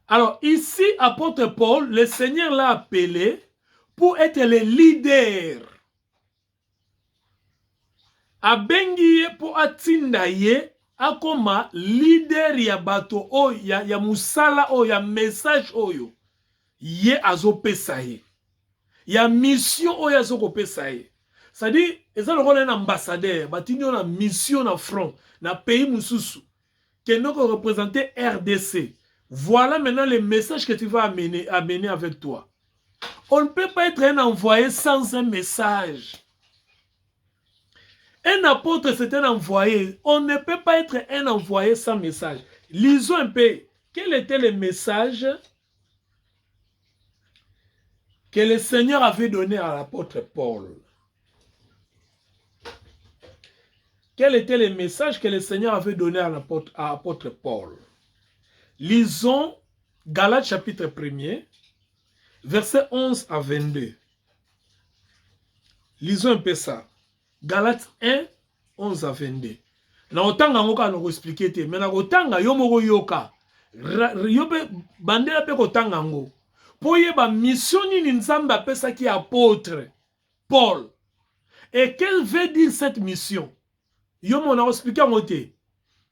Alors ici, apôtre Paul, le Seigneur l'a appelé pour être le leader. Abengi pour atinda ye akoma leader ya bato o ya musala o ya message oyo ye azopesa ye. Ya mission oyo azokopesa ye. C'est-à-dire, eza lokola un ambassadeur, batindi na mission na front, na pays mususu, qui nous représenter RDC. Voilà maintenant le message que tu vas amener avec toi. On ne peut pas être un envoyé sans un message. Un apôtre, c'est un envoyé. On ne peut pas être un envoyé sans message. Lisons un peu. Quel était le message que le Seigneur avait donné à l'apôtre Paul? Quel était le message que le Seigneur avait donné à l'apôtre Paul? Lisons Galates chapitre 1er, versets 11 à 22. Lisons un peu ça. Galates 1, 11 à 22. Na otanga ngoka na expliquer te, mais na otanga yo moko yoka. Yo pe bandela pe kotanga ngo. Po yeba mission nini Nzambe apesaki apôtre Paul. Et quelle veut dire cette mission? Yo mo na expliquer ngo te.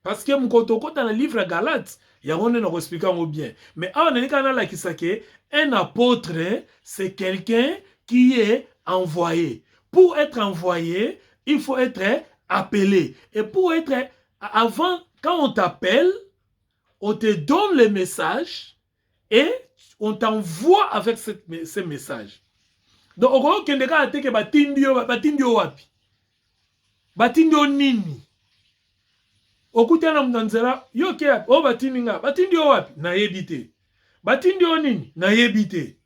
Parce que mukotoko dans le livre Galates, yango na expliquer ngo bien. Mais awa na nikana la kisake, un apôtre, c'est quelqu'un qui est envoyé. Pour être envoyé, il faut être appelé. Et pour être, avant, quand on t'appelle, on te donne le message et on t'envoie avec ce message. Donc, on voit qu'il y a des batindio wapi. Batindio nini. Okutana mnanzela, yo ke o batininga, batindio wapi na yebite. Batindio nini na yebite.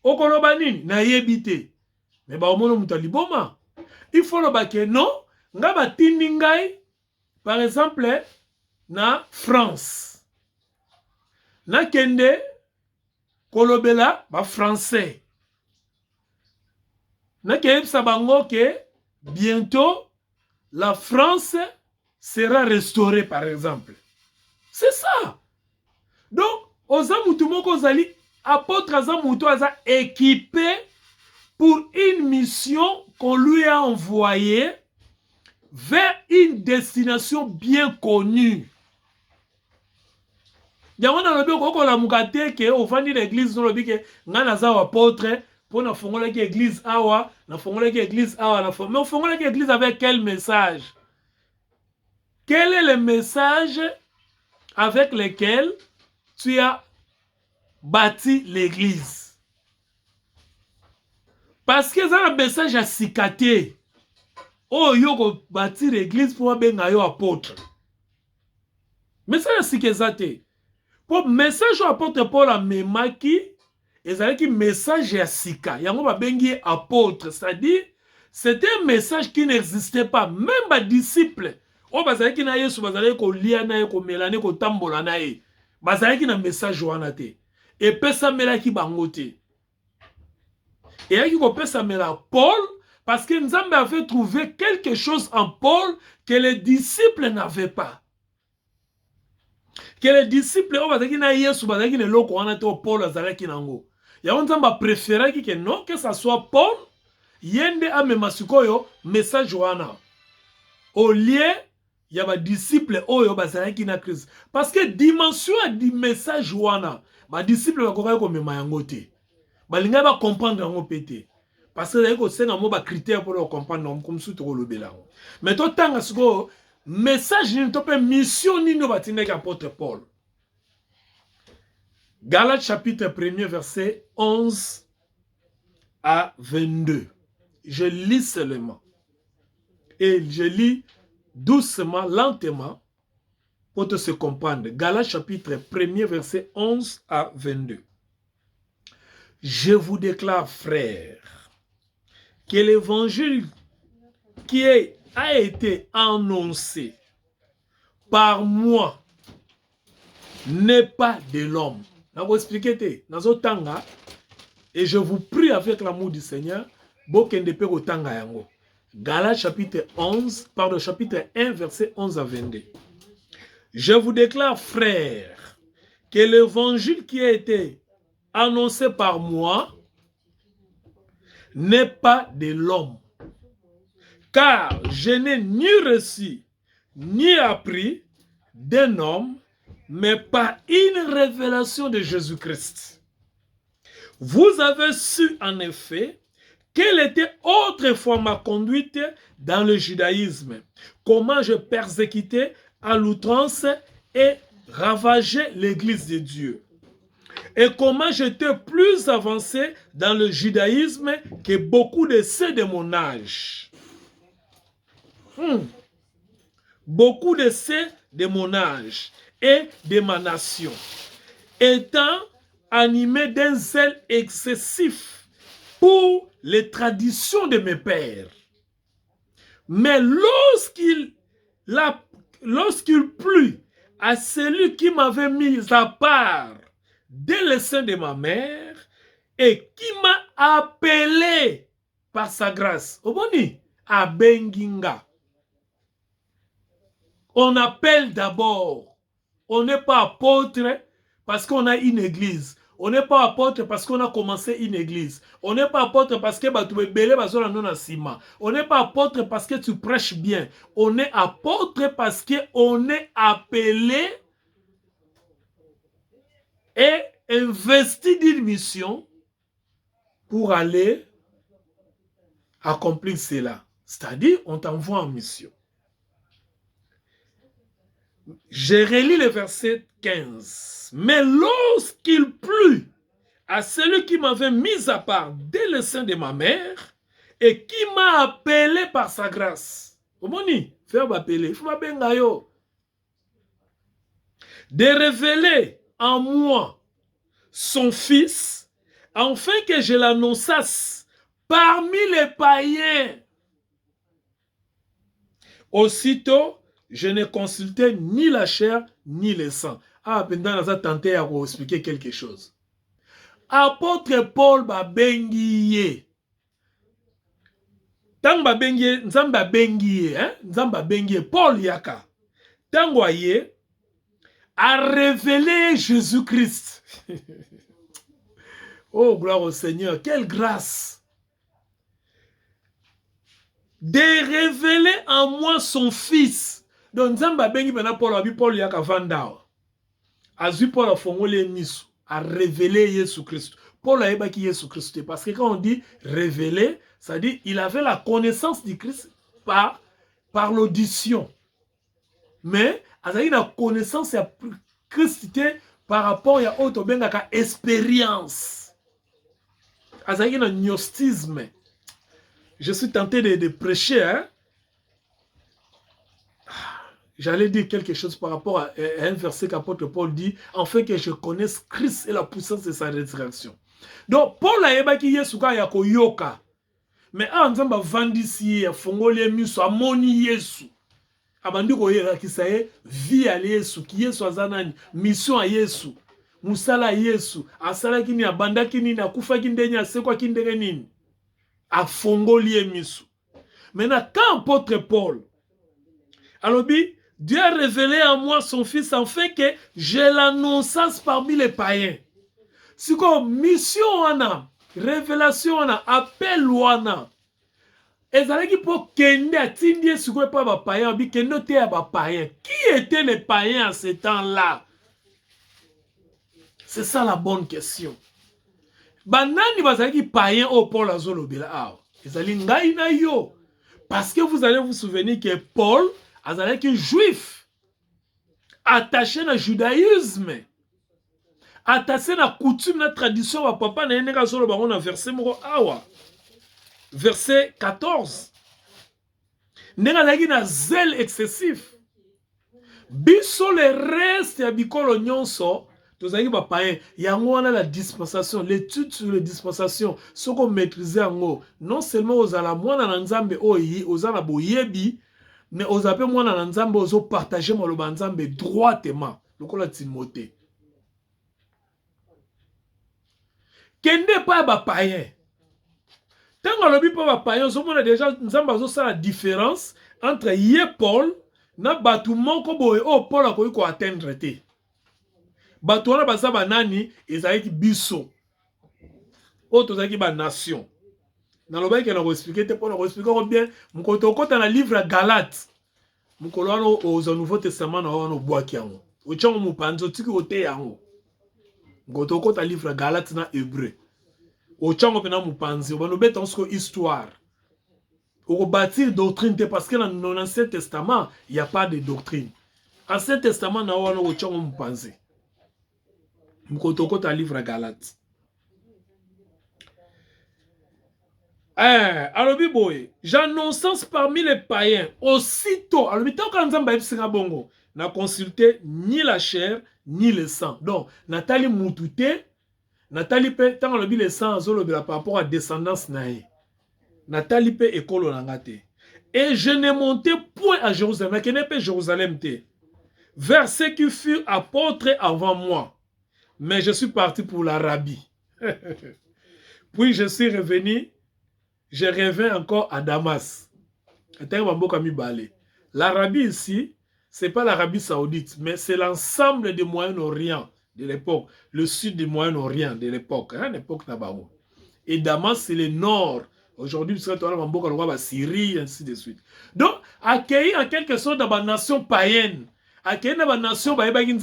Okoloba nini na yebite. Mais ba omono mutaliboma. Il faut le baquer non, nga batindi ngai par exemple na France. Na kende kolobela ba français. Na kende sabango ke bientôt la France sera restaurée par exemple. C'est ça. Donc, oza mutu moko zali apôtre aza mutu aza équipé pour une mission qu'on lui a envoyée vers une destination bien connue. Yango na lobi ko la mukate ke ofandi l'église no lobi ke ngana za apôtre pour na fongola ki église awa, na fongola ki église awa, na fongola, mais fongola ki église avec quel message? Quel est le message avec lequel tu as bâti l'église? Parce que ça, le message a cicaté. Oh, yo bâti l'église pour benga yo apôtre. Mais ça, c'est que ça te. Pour message apôtre Paul a memaki, et ça qui message a sika. Yango ba bengi apôtre, c'est-à-dire c'était un message qui n'existait pas. Même les disciples. Oh, bazalaki na yesu bazalaki ko lia na ye ko melane ko tambola na ye. Bazalaki na message wana te. Et pesa melaki bango te. Et il a Paul parce que Nzambe avait trouvé quelque chose en Paul que les disciples n'avaient pas. Que les disciples, oh, bazaki na Yesu, bazaki ne loko wana te Paul azalaki nango. Ya Nzambe a préféré que non, que ça soit Paul, yende amema sikoyo message wana. Au lieu, il y a des disciples oyo bazalaki na Christ. Parce que dimension du message wana, ba disciples bakoka ko mema yango te. Balinga ba comprendre yango pété. Parce que d'ailleurs c'est un mot ba critère pour comprendre comme sous to lobela. Mais to tanga siko message ni to pe mission ni no batinda ki apôtre Paul. Galates chapitre 1er verset 11 à 22. Je lis seulement. Et je lis doucement, lentement pour te se comprendre. Galates chapitre 1er verset 11 à 22. Je vous déclare, frères, que l'évangile qui a été annoncé par moi n'est pas de l'homme. Je vais vous expliquer. Et je vous prie avec l'amour du Seigneur, Galates chapitre 1, verset 11 à 22. Je vous déclare, frères, que l'évangile qui a été annoncé par moi n'est pas de l'homme. Car je n'ai ni reçu, ni appris d'un homme, mais par une révélation de Jésus-Christ. Vous avez su en effet quelle était autrefois ma conduite dans le judaïsme, comment je persécutais à l'outrance et ravageais l'église de Dieu, et comment j'étais plus avancé dans le judaïsme que beaucoup de ceux de mon âge. Beaucoup de ceux de mon âge et de ma nation, étant animés d'un zèle excessif pour les traditions de mes pères. Mais lorsqu'il plut à celui qui m'avait mis à part dès le sein de ma mère et qui m'a appelé par sa grâce, Oboni, à Benginga. On appelle d'abord. On n'est pas apôtre parce qu'on a une église. On n'est pas apôtre parce qu'on a commencé une église. On n'est pas apôtre parce que on n'est pas apôtre parce que tu prêches bien. On est apôtre parce qu'on est appelé et investi d'une mission pour aller accomplir cela. C'est-à-dire, on t'envoie en mission. Je relis le verset 15. Mais lorsqu'il plut à celui qui m'avait mis à part dès le sein de ma mère et qui m'a appelé par sa grâce. Omoni, faire m'appeler, faut m'appeler de révéler en moi son fils, afin que je l'annonçasse parmi les païens. Aussitôt, je ne consultais ni la chair ni le sang. Ah, pendant que tenté à vous expliquer quelque chose. Apôtre Paul babengiye. Tant babengiye, nzamba bengiye, hein? Nzamba bengiye Paul yaka. Tant voyez a révélé Jésus-Christ. Oh, gloire au Seigneur, quelle grâce de révéler en moi son fils. Donc, Nzamba bengi bena Paul yaka vandao. Azu Paul a fongolé misu, a révélé Jésus-Christ. Paul a ébaki Jésus-Christ. Parce que quand on dit révéler, ça dit il avait la connaissance du Christ par l'audition. Mais, il a une connaissance de Christ par rapport à autre expérience. Il a une gnostisme. Je suis tenté de prêcher, hein? J'allais dire quelque chose par rapport à un verset qu'apôtre Paul dit, afin que je connaisse Christ et la puissance de sa résurrection. Donc, Paul a ébaki Yesuka yako yoka. Mais en nzamba vandisi ya fongole miso amoni Yesu. Abandi ko yera kisaye vie à Yesu, ki Yesu azanani, mission à Yesu. Musala Yesu, asala kini abanda kini na kufa kindenya sekwa kindenge nini. Afongoli miso. Maintenant, quand apôtre Paul alors, Dieu a révélé en moi son fils afin que je l'annonçasse parmi les païens. C'est comme mission wana, révélation wana, appel wana. Et ça veut dire pour kende atindie ce quoi pas ba païen, bi kende te ba païen. Qui étaient les païens à ce temps-là? C'est ça la bonne question. Banani bazaki païen au Paul azolo bila aw. Ezali ngai na yo. Parce que vous allez vous souvenir que Paul azalaki juif, attaché na judaïsme, attaché na coutume, na tradition, wa papa na yeneka solo bango na verset moko awa. Verset 14. Nenga azalaki na zèle excessif. Biso le reste ya bikolo nyonso, tozalaki ba païen, yango wana la dispensation, l'étude sur les dispensations, ce qu'on maîtrisait yango, non seulement ozala mwana na nzambe oyi, ozala boyebi, mais aux appels moi dans l'ensemble aux partager moi le banzambe droitement le col Timothée kende pas ba païen tant que le bi pas ba païen on a déjà nzamba zo ça la différence entre yé Paul na batu moko boye oh Paul a ko atteindre té bato wana baza banani ezalaki biso oyo tozalaki banation nalobaki na koexplike te mpo na koexplike ko bien mokolo tokota na livre ya Galate mokolo wana ozwa nouveau testament na wana obwaki yango otyango mopanzi otiki kote yango mokolo tokota livre ya Galate na Hébreu otyango mpena mopanzi obana obeta siko histoire okobâtir doctrine te parce que dans l'Ancien Testament il n'y a pas de doctrine. Ancien Testament na wana otyango mopanzi mokolo tokota livre ya Galate. Alobi boye, j'annonce parmi les païens, aussitôt, alobi toka nzamba ebisinga bongo, na consulter ni la chair, ni le sang. Donc, natali mutute, natali pe, tant alobi le sang, azolobi la par rapport à descendance nae. Natali pe ekolo nangate. Et je n'ai monté point à Jérusalem, mais que n'est pas Jérusalem te. Vers ceux qui furent apôtres avant moi. Mais je suis parti pour l'Arabie. Puis je suis revenu. Je reviens encore à Damas. L'Arabie ici, ce n'est pas l'Arabie saoudite, mais c'est l'ensemble du Moyen-Orient de l'époque, le sud du Moyen-Orient de l'époque. Et Damas, c'est le nord. Aujourd'hui, c'est la Syrie, ainsi de suite. Donc, accueillir en quelque sorte dans la nation païenne, accueillir dans la nation païenne,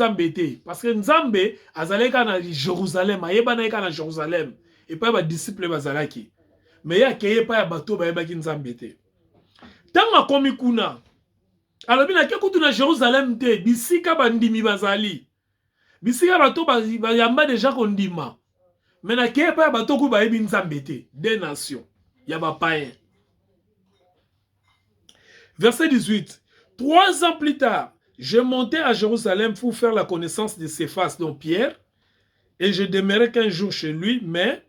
parce que Nzambe, azaleka na Jérusalem, ayebana na Jérusalem, et pas les disciples bazalaki. Mais il y a qui pas ya bateau ba yebaki nzambe te. Tanga komi kuna. Alors bina ke kutu na Jérusalem te, bisika bandimi bazali. Bisika bateau ba yamba déjà kondima. Mais na ke pas ya bateau ku ba yebi nzambe te, des nations. Ya ba païen. Verset 18. 3 ans plus tard, je montais à Jérusalem pour faire la connaissance de Céphas, donc Pierre, et je demeurai 15 jours chez lui, mais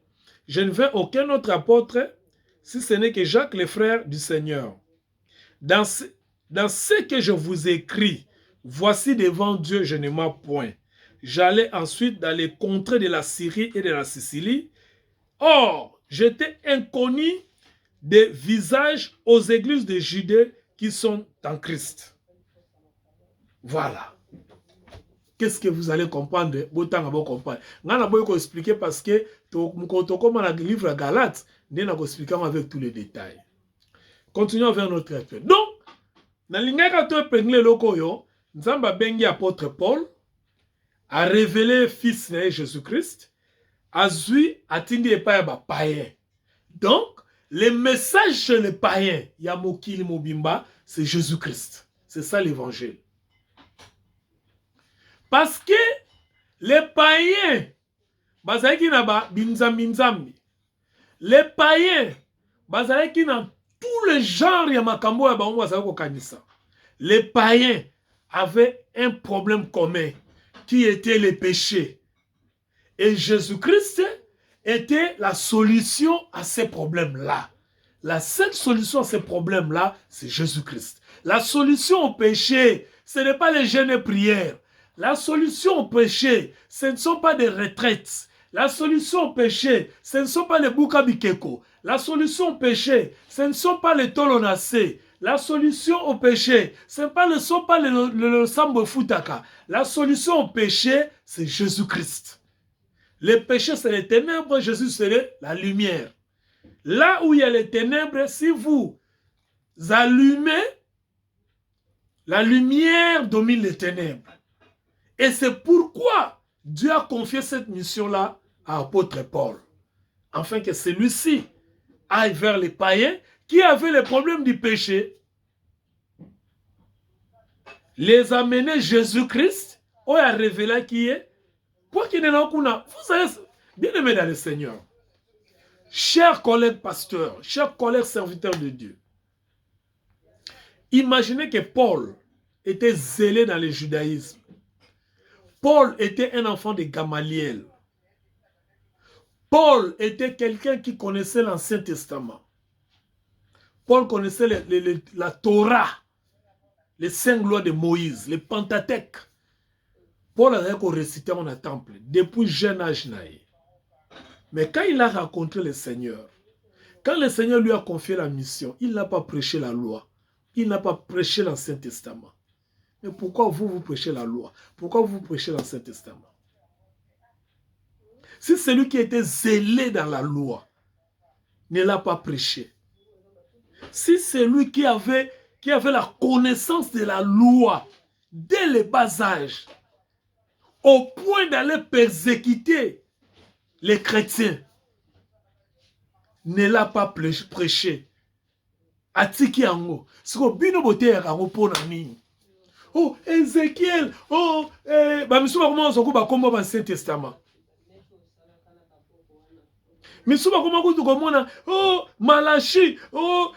je ne veux aucun autre apôtre, si ce n'est que Jacques, le frère du Seigneur. Dans ce que je vous écris, voici devant Dieu, je ne mens point. J'allais ensuite dans les contrées de la Syrie et de la Sicile. Or, j'étais inconnu des visages aux églises de Judée qui sont en Christ. Voilà. Qu'est-ce que vous allez comprendre? Autant à vous comprendre. Je vais vous expliquer parce que comme le livre Galate, je vais vous expliquer avec tous les détails. Continuons vers notre étude. Donc, dans l'ingénieur de Pengle Lokoyo, Nzamba Bengi apôtre Paul a révélé fils de Jésus-Christ, a zui atindi et pas païen. Donc, le message chez les païens, Yamokili Mobimba, c'est Jésus-Christ. C'est ça l'évangile. Parce que les païens, les païens, tous les genres, les païens avaient un problème commun qui était le péché. Et Jésus-Christ était la solution à ces problèmes-là. La seule solution à ces problèmes-là, c'est Jésus-Christ. La solution au péché, ce n'est pas les jeûnes et prières. La solution au péché, ce ne sont pas des retraites. La solution au péché, ce ne sont pas les Bukabikeko. La solution au péché, ce ne sont pas les Tolonacé. La solution au péché, ce ne sont pas le Sambo Futaka. La solution au péché, c'est Jésus-Christ. Le péché, c'est les ténèbres, Jésus, c'est la lumière. Là où il y a les ténèbres, si vous allumez, la lumière domine les ténèbres. Et c'est pourquoi Dieu a confié cette mission-là à l'apôtre Paul. Afin que celui-ci aille vers les païens qui avaient les problèmes du péché, les amener Jésus-Christ, ou à révéler qui est, pour qu'il n'ait aucun. Vous savez, bien aimé dans le Seigneur, chers collègues pasteurs, chers collègues serviteurs de Dieu, imaginez que Paul était zélé dans le judaïsme. Paul était un enfant de Gamaliel. Paul était quelqu'un qui connaissait l'Ancien Testament. Paul connaissait la Torah, les 5 lois de Moïse, les Pentateuque. Paul avait récité dans le temple depuis jeune âge. Mais quand il a rencontré le Seigneur, quand le Seigneur lui a confié la mission, il n'a pas prêché la loi. Il n'a pas prêché l'Ancien Testament. Mais pourquoi vous prêchez la loi? Pourquoi vous prêchez l'Ancien Testament? si celui qui était zélé dans la loi ne l'a pas prêché, si celui qui avait la connaissance de la loi dès le bas âge, au point d'aller persécuter les chrétiens, ne l'a pas prêché, atiki yango, siko bino bote yango pona nini? Oh, Ézéchiel, oh, bamisu bakoma soko bakomba ba Saint Testament. Misuba comment vous komona, oh, Malachi, oh,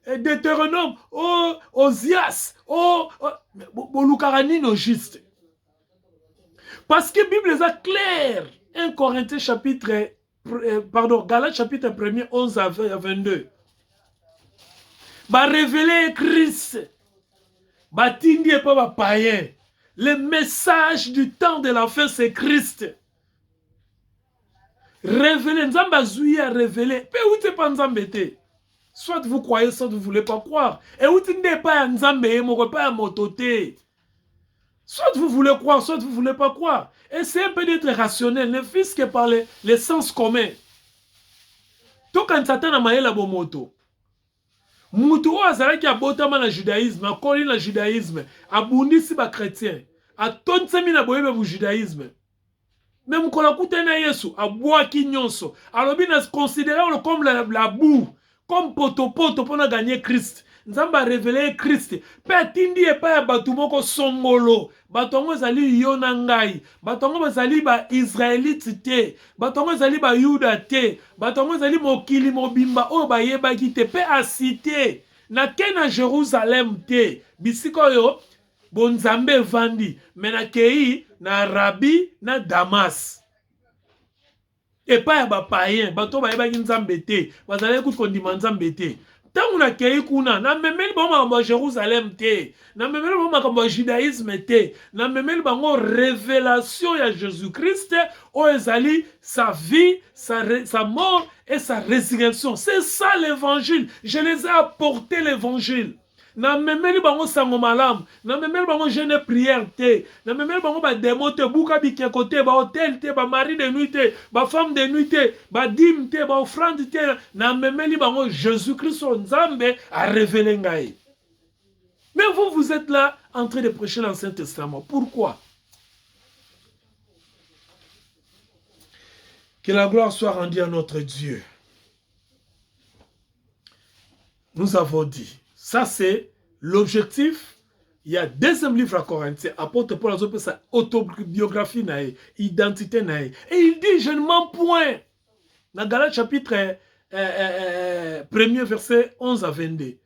Deutéronome, oh, Osias, oh, bolukara no juste. Parce que la Bible est claire. 1 Corinthiens chapitre, pardon, Galates chapitre 1er, 11 à 22. Ba révéler Christ. Ba tindi et pas ba païen. Le message du temps de la fin, c'est Christ. Révéler, Nzamba Zouye a révélé. Peu où t'es pas Nzambe te. Soit vous croyez, soit vous ne voulez pas croire. Et où t'es pas Nzambe, mon pas mototé. Soit vous voulez croire, soit vous ne voulez pas croire. Essayez un peu d'être rationnel, ne fût-ce que par les sens communs. Tout quand Satan a maillé la bonne moto. Moutou azala qui a botama na judaïsme, a collé na judaïsme, a bondi si ba chrétien, a tonsemi na boyebe bu judaïsme. Même quand on a écouté na Yesu, a bois qui nyonso, alors bien considéré comme la boue, comme poto pour gagner Christ. Nous avons révélé Christ. Petindi et pas batumoko songolo. Batongo zali yonangai. Batongo zali ba Israélite te. Batongo zali ba Yuda te. Batongo zali mokili mobimba o ba yeba kite pe a cité. Na kena Jérusalem te. Bisiko yo bonzambe vandi. Mena kei na Rabi na Damas. Et pas ba païen. Bato ba yeba ki nzambe te. Bazale kout kondima nzambe te. Tant na kei kuna na memeli ba Jérusalem te, na memeli ba judaïsme te, na memeli bango révélation ya Jésus-Christ o ezali sa vie, sa mort et sa résurrection. C'est ça l'évangile. Je les ai apporté l'évangile. Na memeli bango sango malam, na memeli bango jeune prière te, na memeli bango ba démon te, buka bikeko te, ba hôtel te, ba mari de nuit te, ba femme de nuit te, ba dîme te, ba offrande te, na memeli bango Jésus-Christ son Nzambe a révélé ngai. Mais vous êtes là en train de prêcher l'Ancien Testament. Pourquoi? Que la gloire soit rendue à notre Dieu. Nous avons dit, ça c'est l'objectif. Il y a deuxième livre à Corinthiens, apôtre Paul a sa autobiographie, identité. Et il dit, je ne mens point. Dans Galates chapitre 1er, verset 11 à 22.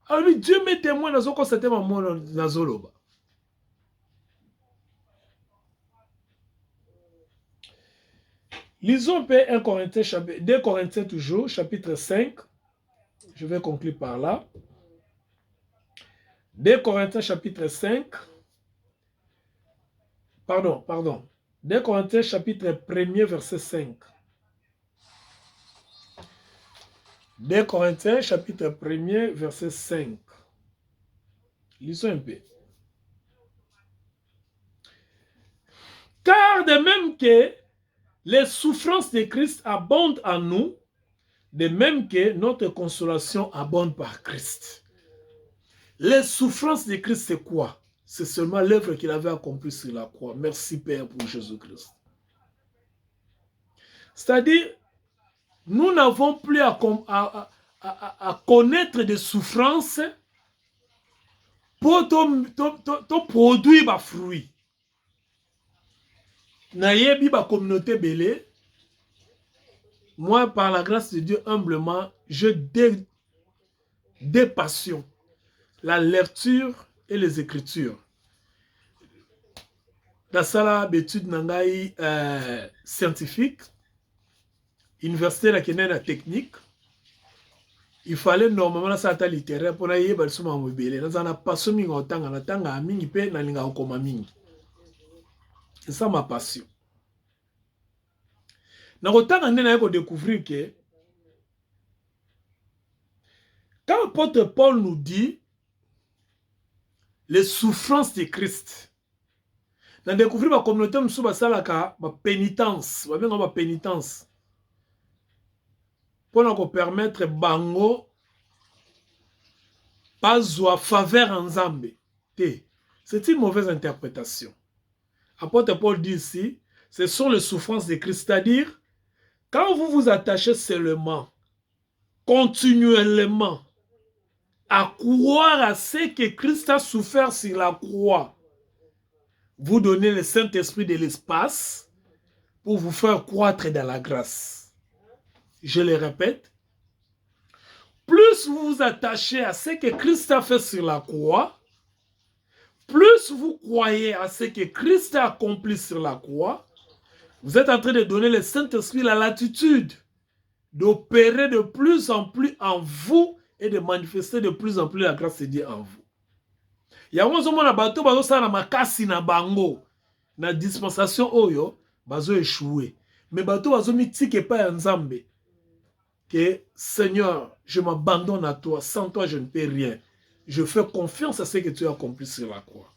Alors lui, Dieu m'est témoin dans ce c'était dans Zoloba. Lisons un peu 1 Corinthiens, 2 Corinthiens toujours, chapitre 5. Je vais conclure par là. 2 Corinthiens chapitre 5. Pardon. 2 Corinthiens chapitre 1er verset 5. 2 Corinthiens chapitre 1er verset 5. Lisons un peu. Car de même que les souffrances de Christ abondent en nous, de même que notre consolation abonde par Christ. Les souffrances de Christ, c'est quoi? C'est seulement l'œuvre qu'il avait accomplie sur la croix. Merci Père pour Jésus-Christ. C'est-à-dire, nous n'avons plus à connaître des souffrances pour produire des fruits. Nayebi ba communauté belé. Moi, par la grâce de Dieu, humblement, je dépassionne la lecture et les écritures. Dans la étude nangai scientifique, université la Kenya technique, il fallait normalement ça ta littéraire pour aller bal suma mobile. Dans un passion mingi otanga na tanga mingi pe na linga okoma mingi. C'est ça ma passion. Na otanga ndena ko découvrir que quand l'apôtre Paul nous dit les souffrances de Christ, na découvrir ma communauté musu basalaka ba pénitence, ba benga ba pénitence. Pour nous permettre bango pas à faveur en Zambé. C'est une mauvaise interprétation. Apôtre Paul dit ici, ce sont les souffrances de Christ, c'est-à-dire quand vous vous attachez seulement, continuellement, à croire à ce que Christ a souffert sur la croix, vous donnez le Saint-Esprit de l'espace pour vous faire croître dans la grâce. Je le répète, plus vous vous attachez à ce que Christ a fait sur la croix, plus vous croyez à ce que Christ a accompli sur la croix, vous êtes en train de donner le Saint-Esprit la latitude d'opérer de plus en plus en vous et de manifester de plus en plus la grâce de Dieu en vous. Il y a un moment où bato bazo sala makasi na bango na dispensation oyo bazo échoué. Mais bato bazo mitike pa nzambe que Seigneur, je m'abandonne à toi, sans toi je ne peux rien. Je fais confiance à ce que tu as accompli sur la croix.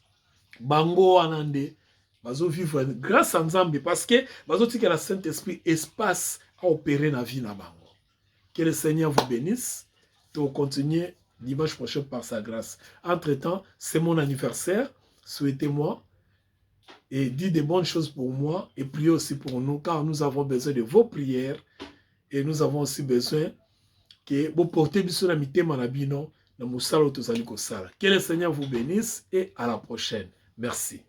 Bango anande bazo vivre grâce à nzambe parce que bazo tika la Saint-Esprit espace à opérer na vie na bango. Que le Seigneur vous bénisse. Pour continuer dimanche prochain par sa grâce. Entre-temps, c'est mon anniversaire. Souhaitez-moi et dites de bonnes choses pour moi et priez aussi pour nous car nous avons besoin de vos prières et nous avons aussi besoin que vous portez biso na mitema na bino na musala tozali kosala. Que le Seigneur vous bénisse et à la prochaine. Merci.